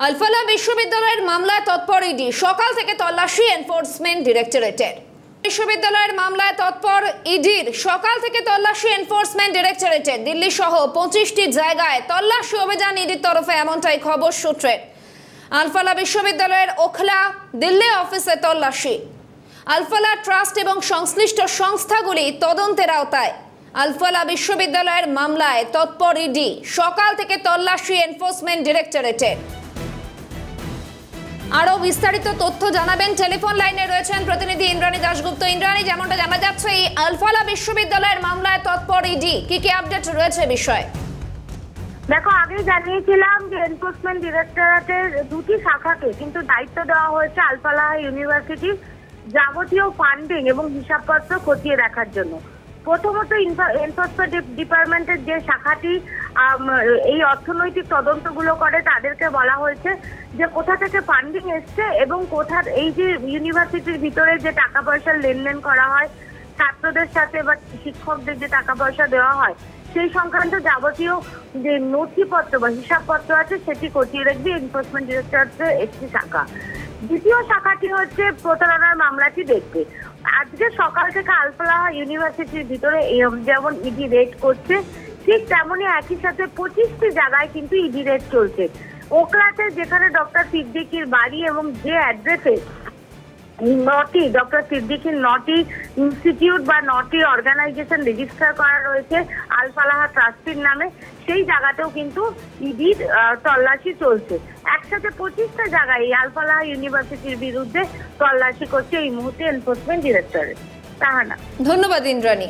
Al Falah বিশ্ববিদ্যালয়ের মামলায় তৎপর ইডি, সকাল থেকে তল্লাশি এনফোর্সমেন্ট ডিরেক্টরেটের। বিশ্ববিদ্যালয়ের মামলায় তৎপর ইডির সকাল থেকে তল্লাশি এনফোর্সমেন্ট ডিরেক্টরেটের। দিল্লি সহ 25টি জায়গায় তল্লাশি অভিযান ইডির তরফে, এমনটাই খবর সূত্রের। আলফালা বিশ্ববিদ্যালয়ের ওখলা দিল্লি অফিসে তল্লাশি। আলফালা ট্রাস্ট এবং সংশ্লিষ্ট সংস্থাগুলি তদন্তের আওতায়। আলফালা বিশ্ববিদ্যালয়ের মামলায় তৎপর ইডি, সকাল থেকে তল্লাশি এনফোর্সমেন্ট ডিরেক্টরেটের। আরো বিস্তারিত তথ্য জানাবেন, টেলিফোন লাইনে রয়েছেন প্রতিনিধি ইন্দ্রাণী দাশগুপ্ত। ইন্দ্রাণী, যেমনটা জানা যাচ্ছে, এই আলফালা বিশ্ববিদ্যালয়ের মামলায় তৎপর ইডি, কি আপডেট রয়েছে বিষয়ে? দেখো, আগে জানিয়েছিলাম যে এনফোর্সমেন্ট ডিরেক্টরেটের দুটি শাখাকে কিন্তু দায়িত্ব দেওয়া হয়েছে আলফালা ইউনিভার্সিটির যাবতীয় ফান্ডিং এবং হিসাবপত্র খতিয়ে দেখার জন্য। প্রথমত এনফোর্সমেন্ট ডিপার্টমেন্টের যে শাখাটি এই অর্থনৈতিক তদন্তগুলো করে, তাদেরকে বলা হয়েছে যে কোথা থেকে ফান্ডিং এসছে এবং কোথার এই যে ইউনিভার্সিটির ভিতরে যে টাকা পয়সার লেনদেন করা হয় ছাত্রদের সাথে বা শিক্ষকদের যে টাকা পয়সা দেওয়া হয়, সেই সংক্রান্ত যাবতীয় যে নথিপত্র বা হিসাবপত্র আছে সেটি খতিয়ে রাখবে এনফোর্সমেন্ট ডিরেক্টরেটের একটি শাখা। দ্বিতীয় শাখাটি হচ্ছে প্রতারণার মামলাটি দেখবে। আজকে সকাল থেকে আলফালা ইউনিভার্সিটির ভিতরে যেমন ইডি রেড করছে, ঠিক তেমনই একই সাথে 25টি জায়গায় কিন্তু ইডি রেড চলছে। ওকলাতে যেখানে ডক্টর সিদ্দিকির বাড়ি এবং যে অ্যাড্রেসে ডক্টর সিদ্দিকির 9টি ইনস্টিটিউট বা 9টি অর্গানাইজেশন রেজিস্টার করা রয়েছে আলফালা ট্রাস্টের নামে, সেই জায়গাতেও কিন্তু ইডির তল্লাশি চলছে। একসাথে 25টা জায়গায় এই আলফালা ইউনিভার্সিটির বিরুদ্ধে তল্লাশি করছে এই মুহূর্তে এনফোর্সমেন্ট ডিরেক্টরেট। তাহানা, ধন্যবাদ ইন্দ্রাণী।